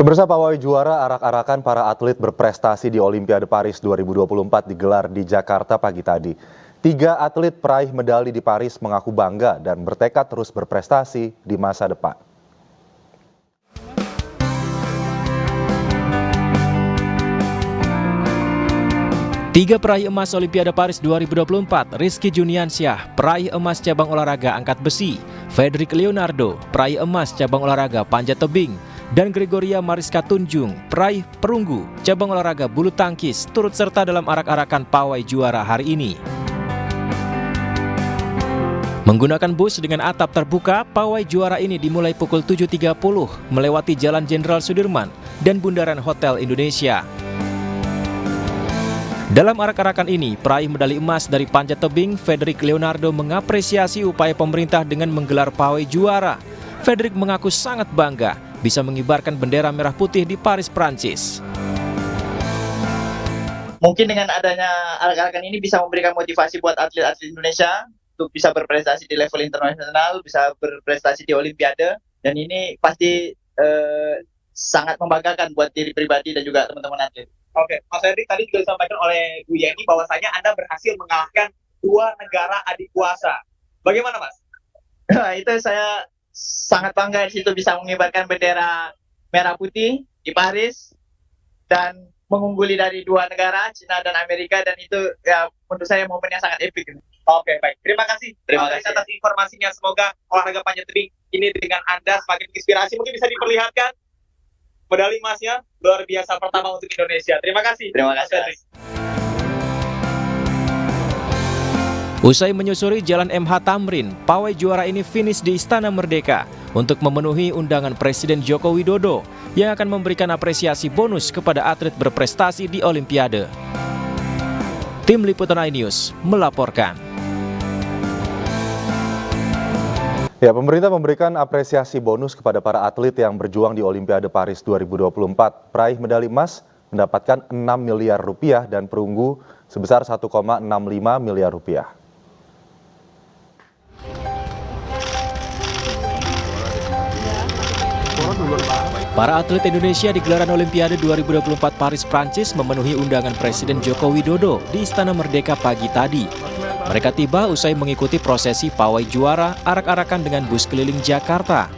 Pemirsa, pawai juara arak-arakan para atlet berprestasi di Olimpiade Paris 2024 digelar di Jakarta pagi tadi. 3 atlet peraih medali di Paris mengaku bangga dan bertekad terus berprestasi di masa depan. Tiga peraih emas Olimpiade Paris 2024, Rizky Juniansyah, peraih emas cabang olahraga angkat besi, Fedrik Leonardo, peraih emas cabang olahraga panjat tebing, dan Gregoria Mariska Tunjung, peraih perunggu cabang olahraga bulu tangkis, turut serta dalam arak-arakan pawai juara hari ini. Menggunakan bus dengan atap terbuka, pawai juara ini dimulai pukul 7.30 melewati Jalan Jenderal Sudirman dan Bundaran Hotel Indonesia. Dalam arak-arakan ini, peraih medali emas dari panjat tebing, Fedrik Leonardo mengapresiasi upaya pemerintah dengan menggelar pawai juara. Fedrik mengaku sangat bangga bisa mengibarkan bendera merah putih di Paris, Prancis. Mungkin dengan adanya arak-arakan ini bisa memberikan motivasi buat atlet-atlet Indonesia untuk bisa berprestasi di level internasional, bisa berprestasi di Olimpiade, dan ini pasti sangat membanggakan buat diri pribadi dan juga teman-teman atlet. Oke, Mas Fedrik, tadi juga disampaikan oleh Bu Yeni bahwasanya Anda berhasil mengalahkan 2 negara adik kuasa. Bagaimana, Mas? Itu saya sangat bangga di situ bisa mengibarkan bendera merah putih di Paris dan mengungguli dari 2 negara, Cina dan Amerika, dan itu ya menurut saya momen yang sangat epik. Oke, baik. Terima kasih. Terima kasih atas informasinya. Semoga olahraga panjat tebing ini dengan Anda semakin inspirasi. Mungkin bisa diperlihatkan medali emasnya luar biasa pertama untuk Indonesia. Terima kasih. Terima kasih. Usai menyusuri Jalan MH Tamrin, pawai juara ini finish di Istana Merdeka untuk memenuhi undangan Presiden Joko Widodo yang akan memberikan apresiasi bonus kepada atlet berprestasi di Olimpiade. Tim Liputan iNews melaporkan. Ya, pemerintah memberikan apresiasi bonus kepada para atlet yang berjuang di Olimpiade Paris 2024. Peraih medali emas mendapatkan 6 miliar rupiah dan perunggu sebesar 1,65 miliar rupiah. Para atlet Indonesia di gelaran Olimpiade 2024 Paris, Prancis memenuhi undangan Presiden Joko Widodo di Istana Merdeka pagi tadi. Mereka tiba usai mengikuti prosesi pawai juara arak-arakan dengan bus keliling Jakarta.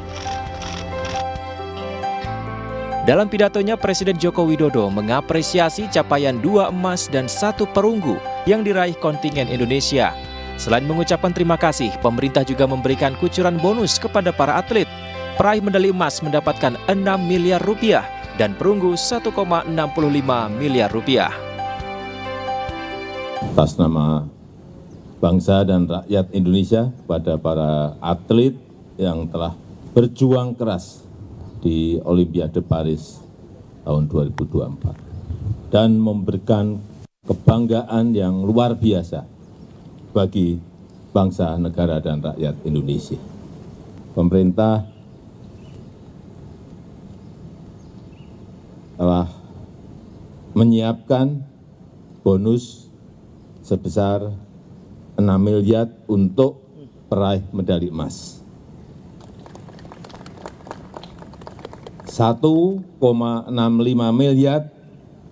Dalam pidatonya, Presiden Joko Widodo mengapresiasi capaian 2 emas dan 1 perunggu yang diraih kontingen Indonesia. Selain mengucapkan terima kasih, pemerintah juga memberikan kucuran bonus kepada para atlet. Peraih medali emas mendapatkan 6 miliar rupiah dan perunggu 1,65 miliar rupiah. Atas nama bangsa dan rakyat Indonesia, kepada para atlet yang telah berjuang keras di Olimpiade Paris tahun 2024 dan memberikan kebanggaan yang luar biasa bagi bangsa, negara, dan rakyat Indonesia. Pemerintah telah menyiapkan bonus sebesar 6 miliar untuk peraih medali emas. 1,65 miliar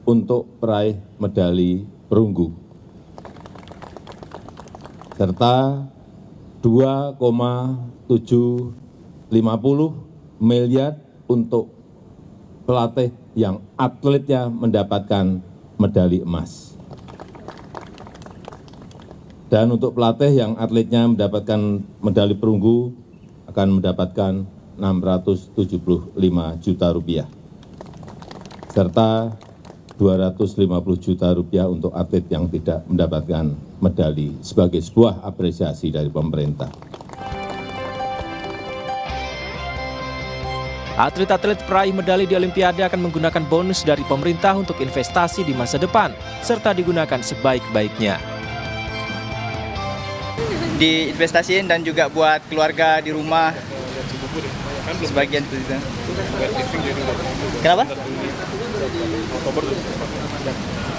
untuk peraih medali perunggu. Serta 2,750 miliar untuk pelatih yang atletnya mendapatkan medali emas. Dan untuk pelatih yang atletnya mendapatkan medali perunggu akan mendapatkan 675 juta rupiah. Serta 250 juta rupiah untuk atlet yang tidak mendapatkan medali sebagai sebuah apresiasi dari pemerintah. Atlet-atlet peraih medali di Olimpiade akan menggunakan bonus dari pemerintah untuk investasi di masa depan, serta digunakan sebaik-baiknya. Diinvestasiin dan juga buat keluarga di rumah. Sebagian itu. Kenapa?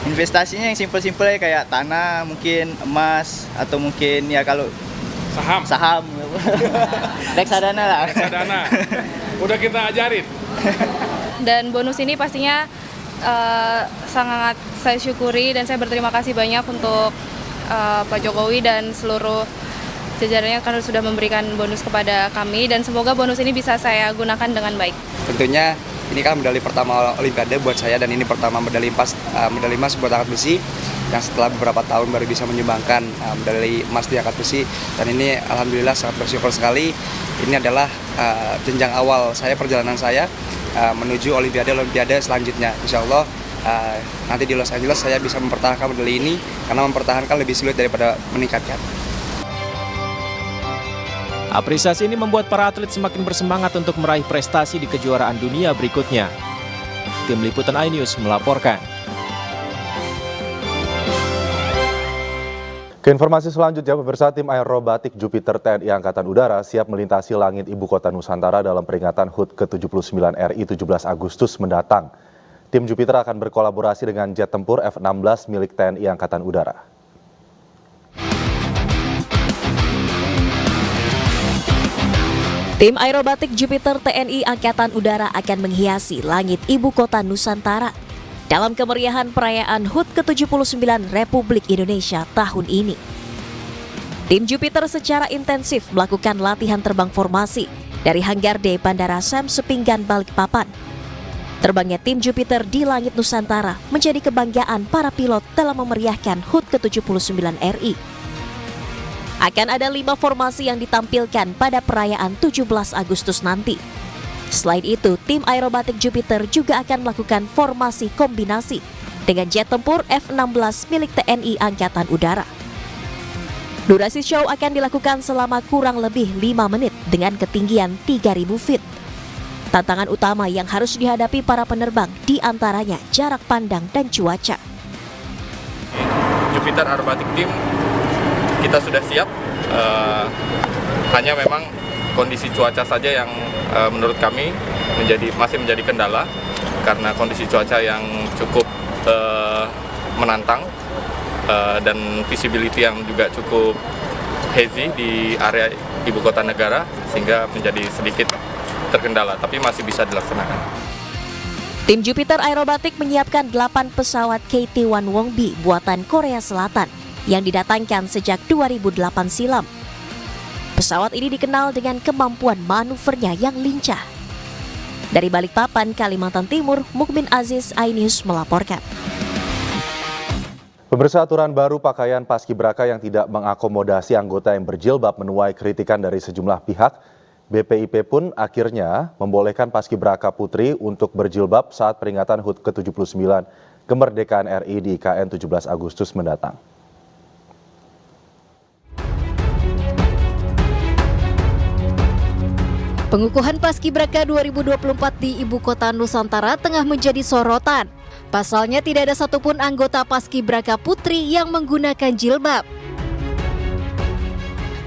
Investasinya yang simpel-simpel kayak tanah, mungkin emas, atau mungkin ya kalau saham. Reksadana lah. Reksadana. Udah kita ajarin. dan bonus ini pastinya sangat saya syukuri dan saya berterima kasih banyak untuk Pak Jokowi dan seluruh jajarannya karena sudah memberikan bonus kepada kami dan semoga bonus ini bisa saya gunakan dengan baik. Tentunya ini kan medali pertama Olimpiade buat saya dan ini pertama medali emas buat angkat besi yang setelah beberapa tahun baru bisa menyumbangkan medali emas di angkat besi dan ini alhamdulillah sangat bersyukur sekali. Ini adalah jenjang awal saya, perjalanan saya menuju Olimpiade selanjutnya. Insya Allah nanti di Los Angeles saya bisa mempertahankan medali ini karena mempertahankan lebih sulit daripada meningkatkan. Apresiasi ini membuat para atlet semakin bersemangat untuk meraih prestasi di kejuaraan dunia berikutnya. Tim Liputan iNews melaporkan. Ke informasi selanjutnya, pemirsa, tim aerobatik Jupiter TNI Angkatan Udara siap melintasi langit ibu kota Nusantara dalam peringatan HUT ke-79 RI 17 Agustus mendatang. Tim Jupiter akan berkolaborasi dengan jet tempur F-16 milik TNI Angkatan Udara. Tim aerobatik Jupiter TNI Angkatan Udara akan menghiasi langit ibu kota Nusantara dalam kemeriahan perayaan HUT ke-79 Republik Indonesia tahun ini. Tim Jupiter secara intensif melakukan latihan terbang formasi dari Hanggar D Bandara Sam Sepinggan Balikpapan. Terbangnya tim Jupiter di langit Nusantara menjadi kebanggaan para pilot dalam memeriahkan HUT ke-79 RI. Akan ada 5 formasi yang ditampilkan pada perayaan 17 Agustus nanti. Selain itu, tim aerobatik Jupiter juga akan melakukan formasi kombinasi dengan jet tempur F-16 milik TNI Angkatan Udara. Durasi show akan dilakukan selama kurang lebih 5 menit dengan ketinggian 3.000 feet. Tantangan utama yang harus dihadapi para penerbang diantaranya jarak pandang dan cuaca. Jupiter Aerobatic Team kita sudah siap, hanya memang kondisi cuaca saja yang menurut kami masih menjadi kendala karena kondisi cuaca yang cukup menantang dan visibility yang juga cukup hazy di area ibu kota negara sehingga menjadi sedikit terkendala, tapi masih bisa dilaksanakan. Tim Jupiter Aerobatic menyiapkan 8 pesawat KT-1 Wongbi buatan Korea Selatan yang didatangkan sejak 2008 silam. Pesawat ini dikenal dengan kemampuan manuvernya yang lincah. Dari Balikpapan, Kalimantan Timur, Mukmin Aziz, iNews melaporkan. Pemirsa, aturan baru pakaian paskibraka yang tidak mengakomodasi anggota yang berjilbab menuai kritikan dari sejumlah pihak. BPIP pun akhirnya membolehkan paskibraka putri untuk berjilbab saat peringatan HUT ke-79 kemerdekaan RI di IKN 17 Agustus mendatang. Pengukuhan Paskibraka 2024 di Ibu Kota Nusantara tengah menjadi sorotan. Pasalnya tidak ada satupun anggota Paskibraka Putri yang menggunakan jilbab.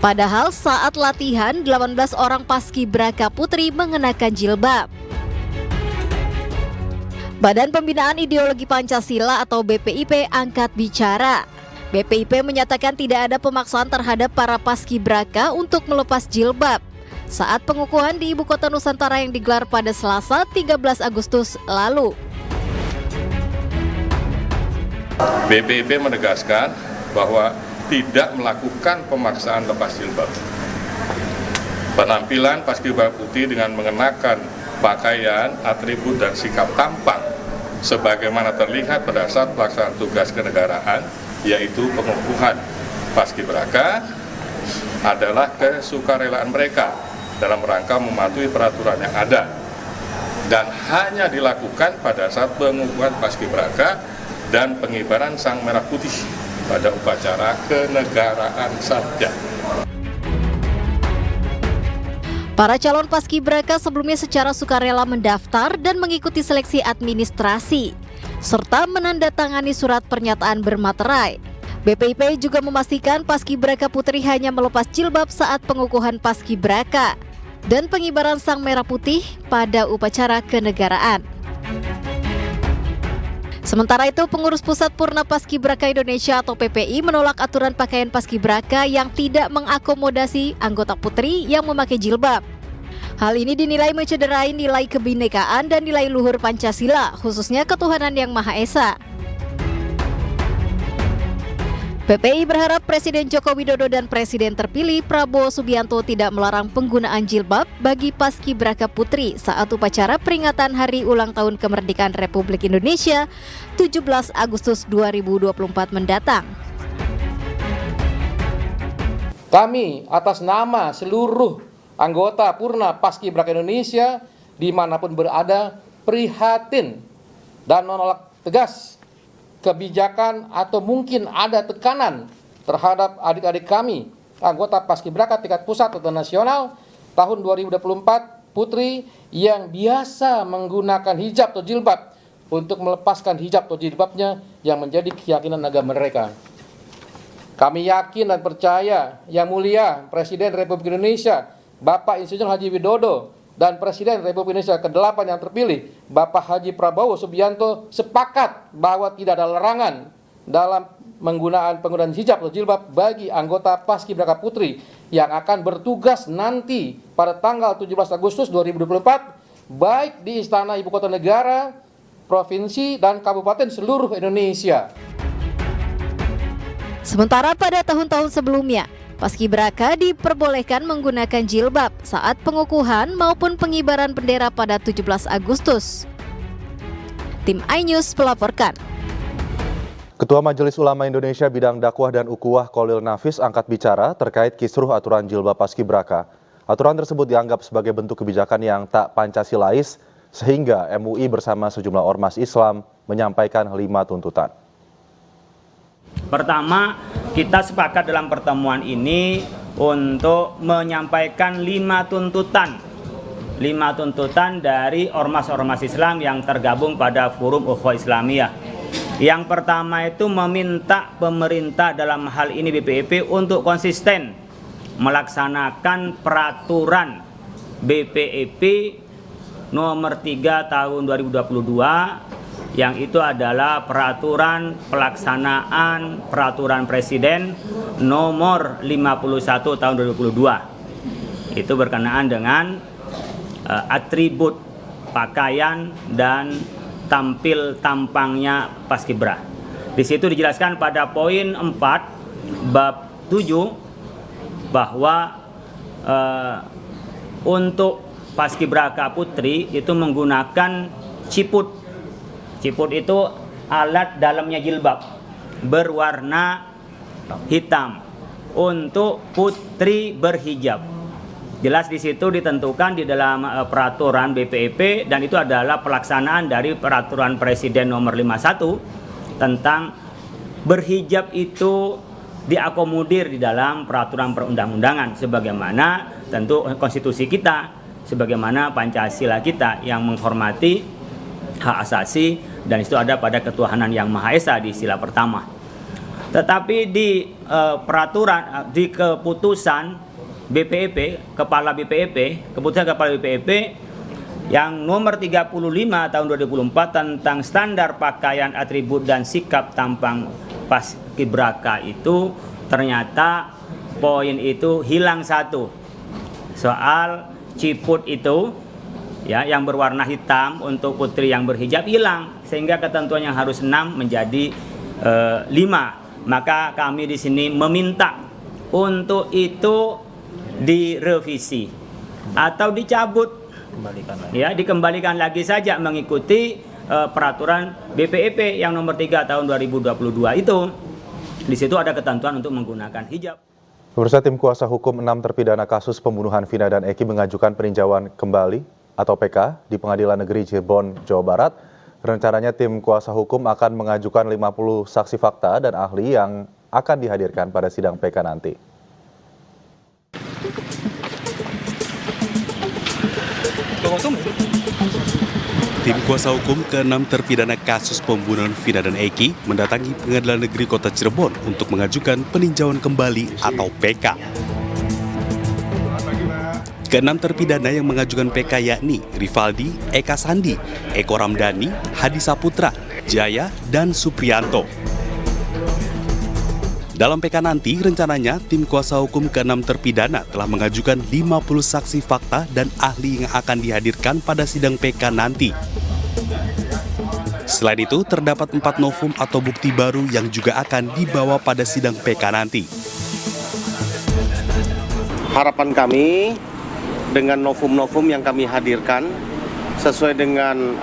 Padahal saat latihan 18 orang Paskibraka Putri mengenakan jilbab. Badan Pembinaan Ideologi Pancasila atau BPIP angkat bicara. BPIP menyatakan tidak ada pemaksaan terhadap para Paskibraka untuk melepas jilbab saat pengukuhan di Ibu Kota Nusantara yang digelar pada Selasa 13 Agustus lalu. BPIP menegaskan bahwa tidak melakukan pemaksaan lepas jilbab. Penampilan paskibraka putri dengan mengenakan pakaian, atribut, dan sikap tampang sebagaimana terlihat pada saat pelaksanaan tugas kenegaraan, yaitu pengukuhan paskibraka, adalah kesukarelaan mereka dalam rangka mematuhi peraturan yang ada dan hanya dilakukan pada saat pengukuhan paskibraka dan pengibaran sang merah putih pada upacara kenegaraan saja. Para calon paskibraka sebelumnya secara sukarela mendaftar dan mengikuti seleksi administrasi serta menandatangani surat pernyataan bermaterai. BPIP juga memastikan paskibraka putri hanya melepas jilbab saat pengukuhan paskibraka dan pengibaran sang merah putih pada upacara kenegaraan. Sementara itu, Pengurus Pusat Purna Paskibraka Indonesia atau PPI menolak aturan pakaian paskibraka yang tidak mengakomodasi anggota putri yang memakai jilbab. Hal ini dinilai mencederai nilai kebinekaan dan nilai luhur Pancasila, khususnya ketuhanan Yang Maha Esa. PPI berharap Presiden Joko Widodo dan Presiden terpilih Prabowo Subianto tidak melarang penggunaan jilbab bagi paskibraka putri saat upacara peringatan Hari Ulang Tahun Kemerdekaan Republik Indonesia 17 Agustus 2024 mendatang. Kami atas nama seluruh anggota Purna Paskibraka Indonesia dimanapun berada prihatin dan menolak tegas kebijakan atau mungkin ada tekanan terhadap adik-adik kami anggota Paskibraka tingkat pusat atau nasional tahun 2024 putri yang biasa menggunakan hijab atau jilbab untuk melepaskan hijab atau jilbabnya yang menjadi keyakinan agama mereka. Kami yakin dan percaya Yang Mulia Presiden Republik Indonesia Bapak Insinyur Haji Widodo dan Presiden Republik Indonesia ke-8 yang terpilih, Bapak Haji Prabowo Subianto, sepakat bahwa tidak ada larangan dalam penggunaan hijab atau jilbab bagi anggota Paskibraka Putri yang akan bertugas nanti pada tanggal 17 Agustus 2024, baik di Istana Ibu Kota Negara, Provinsi, dan Kabupaten seluruh Indonesia. Sementara pada tahun-tahun sebelumnya, Paskibraka diperbolehkan menggunakan jilbab saat pengukuhan maupun pengibaran bendera pada 17 Agustus. Tim iNews melaporkan. Ketua Majelis Ulama Indonesia bidang dakwah dan ukhuwah Kholil Nafis angkat bicara terkait kisruh aturan jilbab Paskibraka. Aturan tersebut dianggap sebagai bentuk kebijakan yang tak Pancasilais sehingga MUI bersama sejumlah ormas Islam menyampaikan 5 tuntutan. Pertama, kita sepakat dalam pertemuan ini untuk menyampaikan 5 tuntutan. 5 tuntutan dari ormas-ormas Islam yang tergabung pada Forum Ukhuwah Islamiyah. Yang pertama itu meminta pemerintah dalam hal ini BPIP untuk konsisten melaksanakan peraturan BPIP nomor 3 tahun 2022 yang itu adalah peraturan pelaksanaan peraturan Presiden nomor 51 tahun 2022. Itu berkenaan dengan atribut pakaian dan tampangnya Paskibra. Di situ dijelaskan pada poin 4 bab 7 bahwa untuk Paskibraka Putri itu menggunakan ciput. Ciput itu alat dalamnya jilbab berwarna hitam untuk putri berhijab. Jelas di situ ditentukan di dalam peraturan BPIP dan itu adalah pelaksanaan dari peraturan Presiden nomor 51 tentang berhijab itu diakomodir di dalam peraturan perundang-undangan sebagaimana tentu konstitusi kita, sebagaimana Pancasila kita yang menghormati hak asasi dan itu ada pada ketuhanan Yang Maha Esa di sila pertama. Tetapi di peraturan di keputusan BPIP, keputusan kepala BPIP yang nomor 35 tahun 2004 tentang standar pakaian, atribut dan sikap tampang Paskibraka itu ternyata poin itu hilang satu. Soal ciput itu ya yang berwarna hitam untuk putri yang berhijab hilang sehingga ketentuan yang harus 6 menjadi 5. Maka kami di sini meminta untuk itu direvisi atau dicabut, dikembalikan lagi saja mengikuti peraturan BPIP yang nomor 3 tahun 2022 itu. Di situ ada ketentuan untuk menggunakan hijab. Pemirsa, tim kuasa hukum 6 terpidana kasus pembunuhan Vina dan Eki mengajukan peninjauan kembali atau PK di Pengadilan Negeri Cirebon, Jawa Barat. Rencananya tim kuasa hukum akan mengajukan 50 saksi fakta dan ahli yang akan dihadirkan pada sidang PK nanti. Tim kuasa hukum ke-6 terpidana kasus pembunuhan Vina dan Eki mendatangi Pengadilan Negeri Kota Cirebon untuk mengajukan peninjauan kembali atau PK. Ke-6 terpidana yang mengajukan PK yakni Rivaldi, Eka Sandi, Eko Ramdhani, Hadi Saputra, Jaya, dan Supriyanto. Dalam PK nanti, rencananya tim kuasa hukum ke-6 terpidana telah mengajukan 50 saksi fakta dan ahli yang akan dihadirkan pada sidang PK nanti. Selain itu, terdapat 4 novum atau bukti baru yang juga akan dibawa pada sidang PK nanti. Harapan kami dengan novum-novum yang kami hadirkan sesuai dengan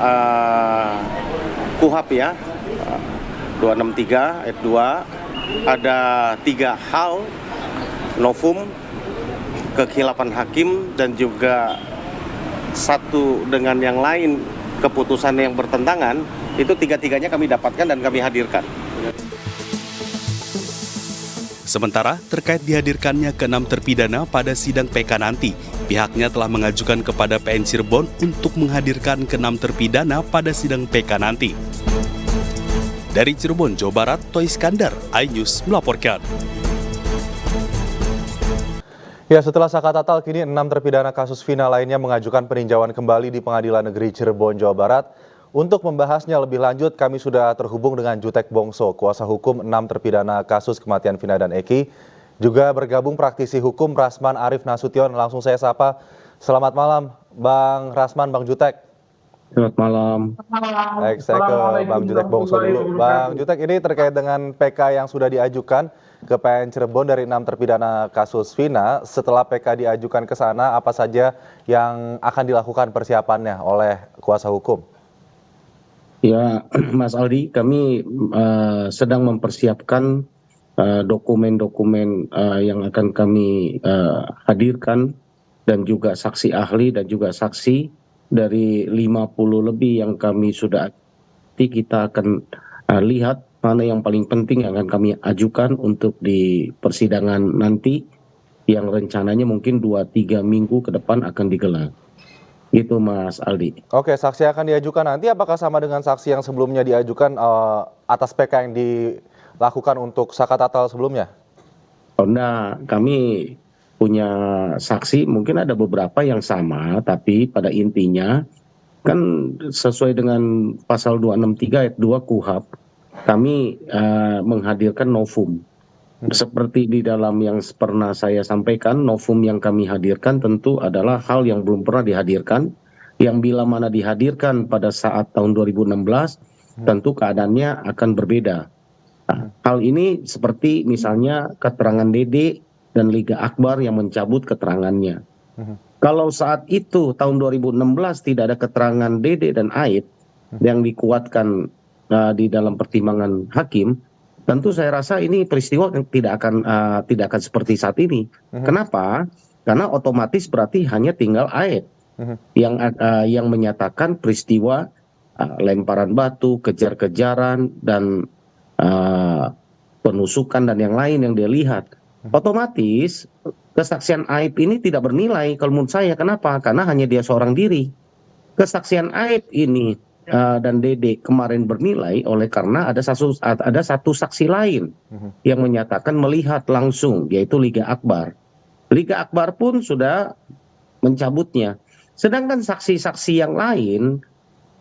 KUHP ya, 263 ayat 2, ada 3 hal novum, kekhilapan hakim, dan juga satu dengan yang lain keputusan yang bertentangan. Itu tiga-tiganya kami dapatkan dan kami hadirkan. Sementara terkait dihadirkannya ke-6 terpidana pada sidang PK nanti, pihaknya telah mengajukan kepada PN Cirebon untuk menghadirkan ke-6 terpidana pada sidang PK nanti. Dari Cirebon, Jawa Barat, Toy Iskandar, iNews melaporkan. Ya, setelah Saka Tatal, kini 6 terpidana kasus Vina lainnya mengajukan peninjauan kembali di Pengadilan Negeri Cirebon, Jawa Barat. Untuk membahasnya lebih lanjut, kami sudah terhubung dengan Jutek Bongso, kuasa hukum 6 terpidana kasus kematian Vina dan Eki. Juga bergabung praktisi hukum Rasman Arif Nasution. Langsung saya sapa. Selamat malam, Bang Rasman, Bang Jutek. Selamat malam. Baik, saya ke Bang Jutek Bongso dulu. Bang Jutek, ini terkait dengan PK yang sudah diajukan ke PN Cirebon dari 6 terpidana kasus Vina. Setelah PK diajukan ke sana, apa saja yang akan dilakukan persiapannya oleh kuasa hukum? Ya, Mas Aldi, kami sedang mempersiapkan dokumen-dokumen yang akan kami hadirkan, dan juga saksi ahli dan juga saksi dari 50 lebih yang kami sudah. Kita akan lihat mana yang paling penting yang akan kami ajukan untuk di persidangan nanti, yang rencananya mungkin 2-3 minggu ke depan akan digelar. Gitu Mas Aldi. Oke, saksi yang akan diajukan nanti apakah sama dengan saksi yang sebelumnya diajukan atas PK yang dilakukan untuk Saka Tatal sebelumnya? Oh, nah, kami punya saksi, mungkin ada beberapa yang sama, tapi pada intinya kan sesuai dengan pasal 263 ayat 2 KUHP, kami menghadirkan novum. Seperti di dalam yang pernah saya sampaikan, novum yang kami hadirkan tentu adalah hal yang belum pernah dihadirkan, yang bila mana dihadirkan pada saat tahun 2016, tentu keadaannya akan berbeda. Nah, hal ini seperti misalnya keterangan Dede dan Liga Akbar yang mencabut keterangannya. Kalau saat itu tahun 2016 tidak ada keterangan Dede dan Aid yang dikuatkan di dalam pertimbangan hakim, tentu saya rasa ini peristiwa yang tidak akan seperti saat ini. Kenapa? Karena otomatis berarti hanya tinggal Aid yang menyatakan peristiwa lemparan batu, kejar-kejaran, dan penusukan dan yang lain yang dia lihat. Otomatis kesaksian Aib ini tidak bernilai kalau menurut saya. Kenapa? Karena hanya dia seorang diri. Kesaksian Aib ini dan Dede kemarin bernilai oleh karena ada satu saksi lain yang menyatakan melihat langsung, yaitu Liga Akbar. Liga Akbar pun sudah mencabutnya. Sedangkan saksi-saksi yang lain,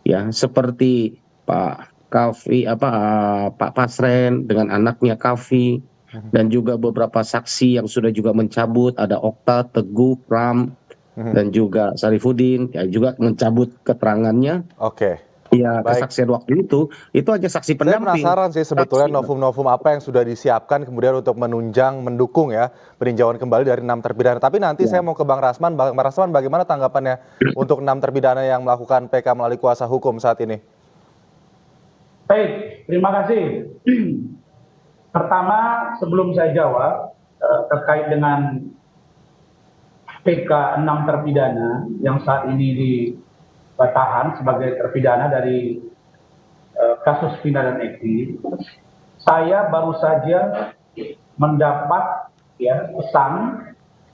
ya seperti Pak Kavi, Pak Pasren dengan anaknya Kavi, dan juga beberapa saksi yang sudah juga mencabut, ada Okta, Teguh, Pram, dan juga Sarifudin, ya juga mencabut keterangannya. Oke. Ya, kesaksian waktu itu aja saksi pendamping. Saya penasaran sih sebetulnya novum-novum apa yang sudah disiapkan kemudian untuk menunjang, mendukung ya peninjauan kembali dari 6 terpidana. Tapi nanti saya mau ke Bang Rasman. Bang Rasman, bagaimana tanggapannya untuk 6 terpidana yang melakukan PK melalui kuasa hukum saat ini? Baik, terima kasih. Pertama, sebelum saya jawab terkait dengan PK 6 terpidana yang saat ini ditahan sebagai terpidana dari kasus Vina dan Eki, saya baru saja mendapat pesan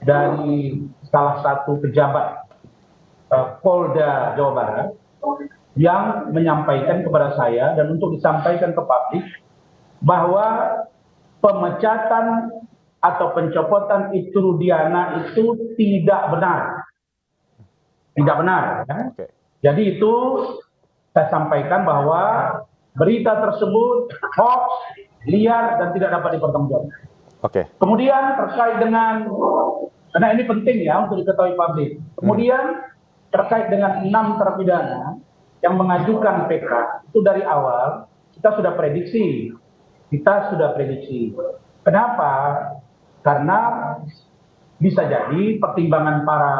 dari salah satu pejabat Polda Jawa Barat yang menyampaikan kepada saya dan untuk disampaikan ke publik bahwa pemecatan atau pencopotan Ibtu Rudiana itu tidak benar. Tidak benar. Ya? Okay. Jadi itu saya sampaikan bahwa berita tersebut hoax liar dan tidak dapat dipertanggungjawabkan. Oke. Kemudian terkait dengan, karena ini penting ya untuk diketahui publik. Kemudian terkait dengan 6 terpidana yang mengajukan PK, itu dari awal kita sudah prediksi. Kenapa? Karena bisa jadi pertimbangan para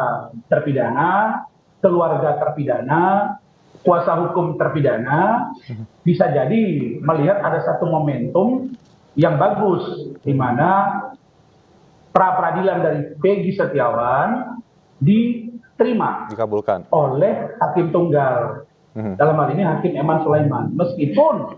terpidana, keluarga terpidana, kuasa hukum terpidana, bisa jadi melihat ada satu momentum yang bagus, di mana pra-peradilan dari Peggy Setiawan diterima Dikabulkan oleh hakim tunggal. Dalam hal ini Hakim Eman Sulaiman. Meskipun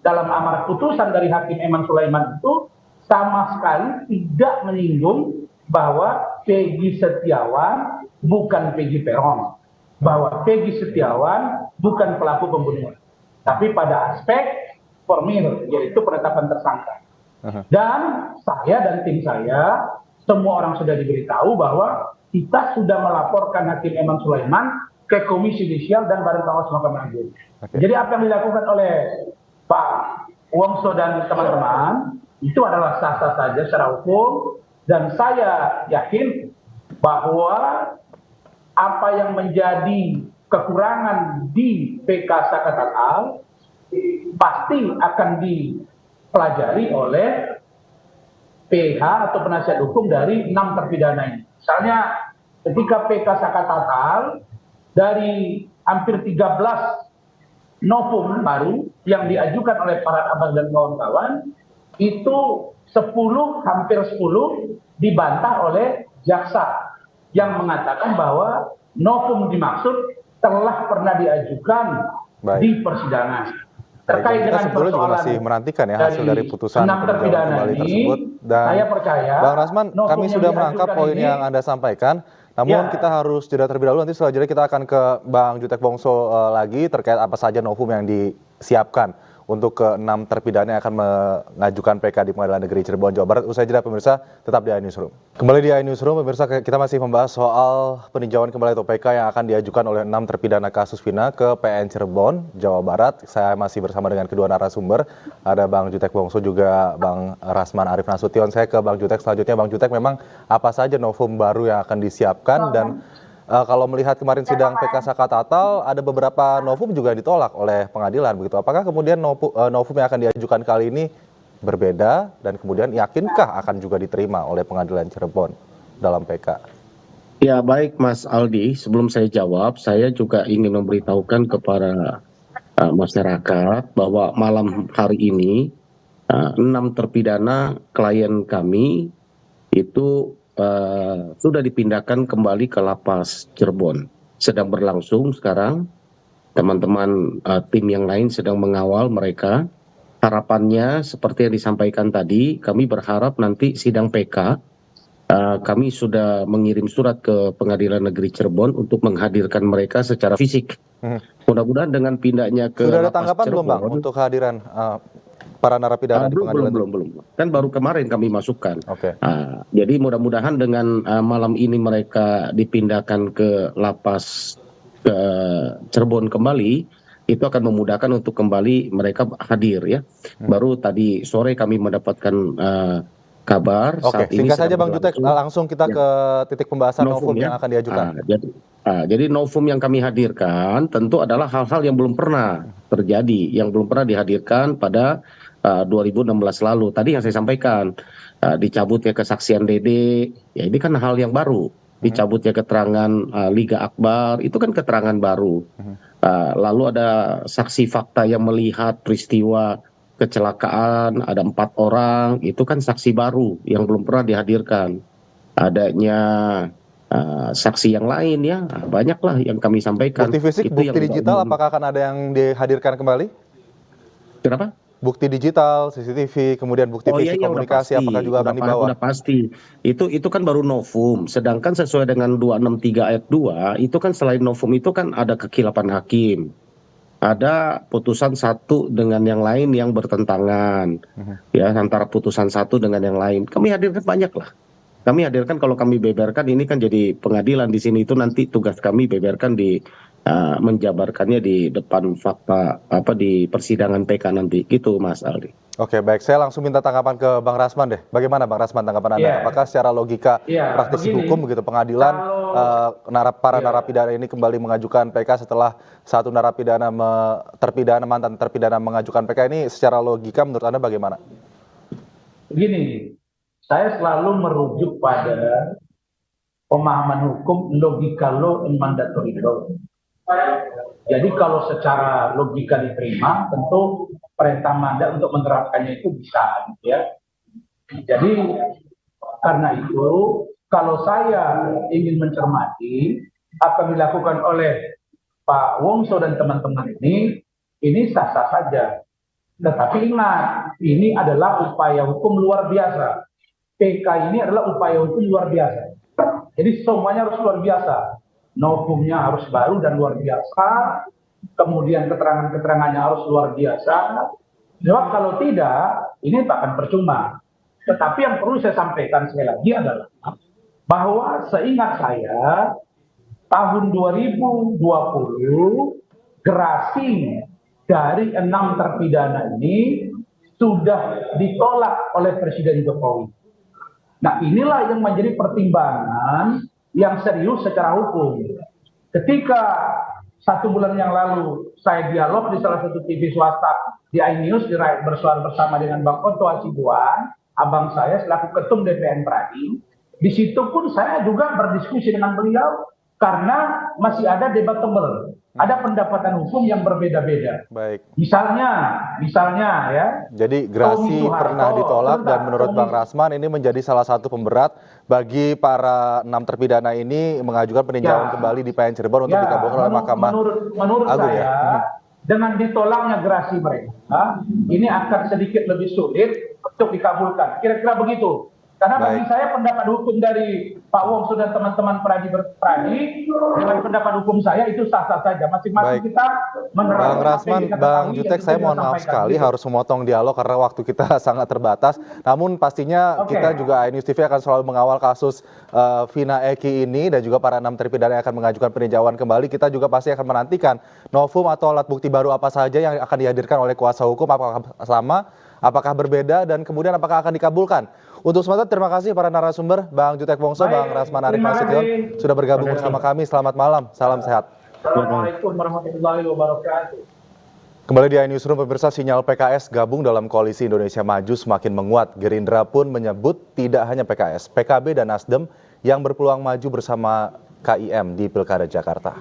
dalam amar putusan dari Hakim Eman Sulaiman itu sama sekali tidak menyinggung bahwa Peggy Setiawan bukan Peggy Peron, bahwa Peggy Setiawan bukan pelaku pembunuhan, tapi pada aspek formil, yaitu penetapan tersangka. Dan saya dan tim saya, semua orang sudah diberitahu bahwa kita sudah melaporkan Hakim Eman Sulaiman ke Komisi Yudisial dan Badan Pengawas Mahkamah Agung. Jadi apa yang dilakukan oleh Pak Wongso dan teman-teman itu adalah sah-sah saja secara hukum, dan saya yakin bahwa apa yang menjadi kekurangan di PK Saka Tatal pasti akan dipelajari oleh PH atau penasihat hukum dari 6 terpidana ini. Misalnya ketika PK Saka Tatal dari hampir 13 novum baru yang diajukan oleh para abang dan kawan-kawan, itu hampir 10 dibantah oleh jaksa yang mengatakan bahwa novum dimaksud telah pernah diajukan di persidangan. Terkait dengan sebetulnya juga masih menantikan ya hasil dari putusan peninjauan kembali tersebut. Dan saya percaya Bang Rasman, kami sudah menangkap poin yang Anda sampaikan. Namun kita harus jeda terlebih dahulu, nanti setelah jeda kita akan ke Bang Jutek Bongso lagi terkait apa saja novum yang disiapkan untuk ke-6 terpidana yang akan mengajukan PK di Pengadilan Negeri Cirebon, Jawa Barat. Usai jeda pemirsa, tetap di iNewsroom. Kembali di iNewsroom, pemirsa, kita masih membahas soal peninjauan kembali atau PK yang akan diajukan oleh 6 terpidana kasus Vina ke PN Cirebon, Jawa Barat. Saya masih bersama dengan kedua narasumber, ada Bang Jutek Bongso juga Bang Rasman Arif Nasution. Saya ke Bang Jutek selanjutnya. Bang Jutek, memang apa saja novum baru yang akan disiapkan, dan kalau melihat kemarin sidang PK Saka Tatal, ada beberapa novum juga ditolak oleh pengadilan begitu. Apakah kemudian novum yang akan diajukan kali ini berbeda, dan kemudian yakinkah akan juga diterima oleh pengadilan Cirebon dalam PK? Ya, baik Mas Aldi, sebelum saya jawab, saya juga ingin memberitahukan kepada masyarakat bahwa malam hari ini 6 terpidana klien kami itu sudah dipindahkan kembali ke Lapas Cirebon. Sedang berlangsung sekarang, teman-teman tim yang lain sedang mengawal mereka. Harapannya seperti yang disampaikan tadi, kami berharap nanti sidang PK, kami sudah mengirim surat ke Pengadilan Negeri Cirebon untuk menghadirkan mereka secara fisik. Mudah-mudahan dengan pindahnya ke sudah ada Lapas tanggapan Cirebon, belum Bang untuk kehadiran para narapidana di pengadilan? Belum. Kan baru kemarin kami masukkan. Jadi mudah-mudahan dengan malam ini mereka dipindahkan ke Lapas ke Cirebon kembali, itu akan memudahkan untuk kembali mereka hadir ya. Baru tadi sore kami mendapatkan kabar. Saat ini singkat saja Bang Jutek, langsung kita ke titik pembahasan novum yang akan diajukan. Jadi novum yang kami hadirkan tentu adalah hal-hal yang belum pernah terjadi, yang belum pernah dihadirkan pada 2016 lalu. Tadi yang saya sampaikan, dicabutnya kesaksian Dede, ya ini kan hal yang baru. Dicabutnya keterangan Liga Akbar, itu kan keterangan baru. Lalu ada saksi fakta yang melihat peristiwa kecelakaan, ada 4 orang, itu kan saksi baru yang belum pernah dihadirkan. Adanya saksi yang lain ya, banyaklah yang kami sampaikan. Bukti fisik, itu bukti digital, apakah akan ada yang dihadirkan kembali? Kenapa? Bukti digital, CCTV, kemudian bukti fisik komunikasi, apakah juga akan dibawa? Udah pasti. Itu kan baru novum. Sedangkan sesuai dengan 263 ayat 2, itu kan selain novum itu kan ada kekhilapan hakim. Ada putusan satu dengan yang lain yang bertentangan. Ya, antara putusan satu dengan yang lain. Kami hadirkan banyak lah. Kami hadirkan, kalau kami beberkan ini kan jadi pengadilan di sini, itu nanti tugas kami beberkan di menjabarkannya di depan fakta di persidangan PK nanti gitu, Mas Aldi. Oke, baik. Saya langsung minta tanggapan ke Bang Rasman deh. Bagaimana Bang Rasman tanggapan Anda? Apakah secara logika praktisi hukum begitu pengadilan para narapidana ini kembali mengajukan PK setelah satu narapidana mantan terpidana mengajukan PK ini secara logika menurut Anda bagaimana? Begini, saya selalu merujuk pada pemahaman hukum logika law and mandatory law. Jadi kalau secara logika diterima, tentu perintah mandat untuk menerapkannya itu bisa, gitu ya. Jadi karena itu, kalau saya ingin mencermati apa yang dilakukan oleh Pak Wongso dan teman-teman ini sah-sah saja. Tetapi ingat, ini adalah upaya hukum luar biasa. PK ini adalah upaya hukum luar biasa. Jadi semuanya harus luar biasa. Hukumnya harus baru dan luar biasa, kemudian keterangan-keterangannya harus luar biasa. Sebab kalau tidak, ini tak akan percuma. Tetapi yang perlu saya sampaikan sekali lagi adalah bahwa seingat saya, tahun 2020, gerasi dari 6 terpidana ini sudah ditolak oleh Presiden Jokowi. Nah, inilah yang menjadi pertimbangan yang serius secara hukum. Ketika 1 bulan yang lalu saya dialog di salah satu TV swasta di iNews bersuara bersama dengan Bang Otto Hasibuan, abang saya selaku ketum DPN Pradi, di situ pun saya juga berdiskusi dengan beliau karena masih ada debatable, ada pendapatan hukum yang berbeda-beda. Baik. Misalnya ya. Jadi gerasi pernah ditolak dan menurut Bang Rasman ini menjadi salah satu pemberat bagi para 6 terpidana ini mengajukan peninjauan kembali di PN Cirebon untuk dikabulkan oleh Mahkamah menurut Agung saya, dengan ditolaknya gerasi mereka, ini akan sedikit lebih sulit untuk dikabulkan. Kira-kira begitu. Karena bagi saya pendapat hukum dari Pak Wongso dan teman-teman Pradi dengan pendapat hukum saya itu sah-sah saja. Masing-masing kita menerapkan. Bang Rasman, Bang Jutek, saya mohon maaf sekali harus memotong dialog karena waktu kita sangat terbatas. Namun pastinya kita juga iNews TV akan selalu mengawal kasus Vina Eki ini dan juga para 6 terpidana yang akan mengajukan peninjauan kembali. Kita juga pasti akan menantikan novum atau alat bukti baru apa saja yang akan dihadirkan oleh kuasa hukum, apakah sama, apakah berbeda, dan kemudian apakah akan dikabulkan. Untuk sementara terima kasih para narasumber, Bang Jutek Wongso, Bang Rasman Arif Nasution sudah bergabung bersama kami. Selamat malam, salam sehat. Assalamualaikum warahmatullahi wabarakatuh. Kembali di iNewsroom, pemirsa, sinyal PKS gabung dalam koalisi Indonesia Maju semakin menguat. Gerindra pun menyebut tidak hanya PKS, PKB dan Nasdem yang berpeluang maju bersama KIM di Pilkada Jakarta.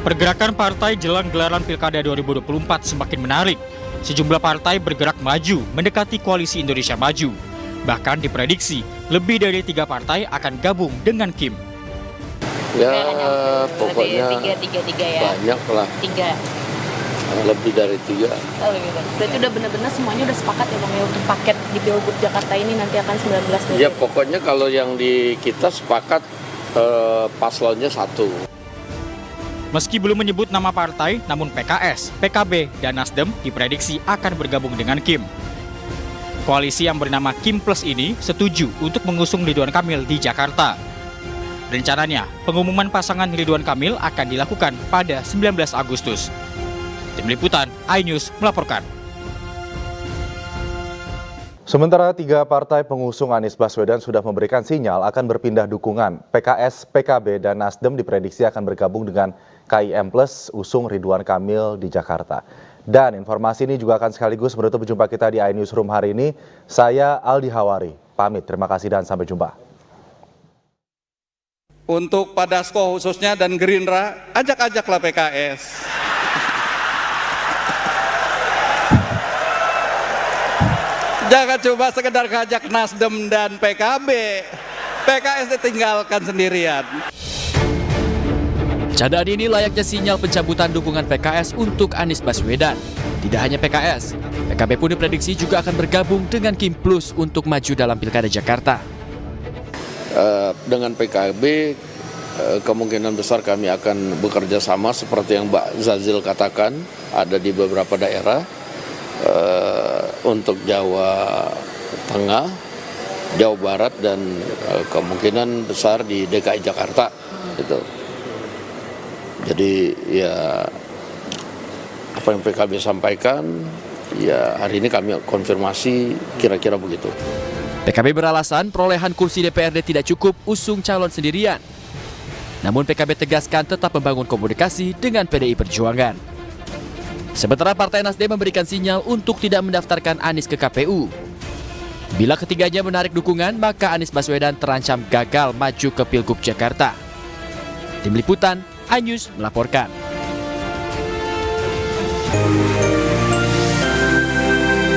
Pergerakan partai jelang gelaran Pilkada 2024 semakin menarik. Sejumlah partai bergerak maju mendekati koalisi Indonesia Maju. Bahkan diprediksi lebih dari 3 partai akan gabung dengan KIM. Ya, pokoknya tiga ya. Banyak lah. 3. Lebih dari 3. Oh, lebih banyak. Berarti udah benar-benar semuanya udah sepakat ya Bang ya untuk paket di Pilgub Jakarta ini nanti akan 19 Mei. Ya, pokoknya kalau yang di kita sepakat paslonnya 1. Meski belum menyebut nama partai, namun PKS, PKB, dan Nasdem diprediksi akan bergabung dengan KIM. Koalisi yang bernama KIM Plus ini setuju untuk mengusung Ridwan Kamil di Jakarta. Rencananya, pengumuman pasangan Ridwan Kamil akan dilakukan pada 19 Agustus. Tim Liputan, iNews melaporkan. Sementara 3 partai pengusung Anies Baswedan sudah memberikan sinyal akan berpindah dukungan. PKS, PKB, dan Nasdem diprediksi akan bergabung dengan KIM Plus usung Ridwan Kamil di Jakarta. Dan informasi ini juga akan sekaligus menutup jumpa kita di iNewsroom hari ini. Saya Aldi Hawari, pamit. Terima kasih dan sampai jumpa. Untuk Pak Dasko khususnya dan Gerindra, ajak-ajaklah PKS. Jangan coba sekedar ngajak Nasdem dan PKB. PKS ditinggalkan sendirian. Candaan ini layaknya sinyal pencabutan dukungan PKS untuk Anies Baswedan. Tidak hanya PKS, PKB pun diprediksi juga akan bergabung dengan KIM Plus untuk maju dalam Pilkada Jakarta. Dengan PKB, kemungkinan besar kami akan bekerja sama seperti yang Mbak Zazil katakan, ada di beberapa daerah. Untuk Jawa Tengah Jawa Barat dan kemungkinan besar di DKI Jakarta gitu. Jadi ya apa yang PKB sampaikan ya hari ini kami konfirmasi kira-kira begitu. PKB beralasan perolehan kursi DPRD tidak cukup usung calon sendirian. Namun PKB tegaskan tetap membangun komunikasi dengan PDI Perjuangan. Sementara Partai Nasdem memberikan sinyal untuk tidak mendaftarkan Anies ke KPU. Bila ketiganya menarik dukungan, maka Anies Baswedan terancam gagal maju ke Pilgub Jakarta. Tim Liputan, iNews melaporkan.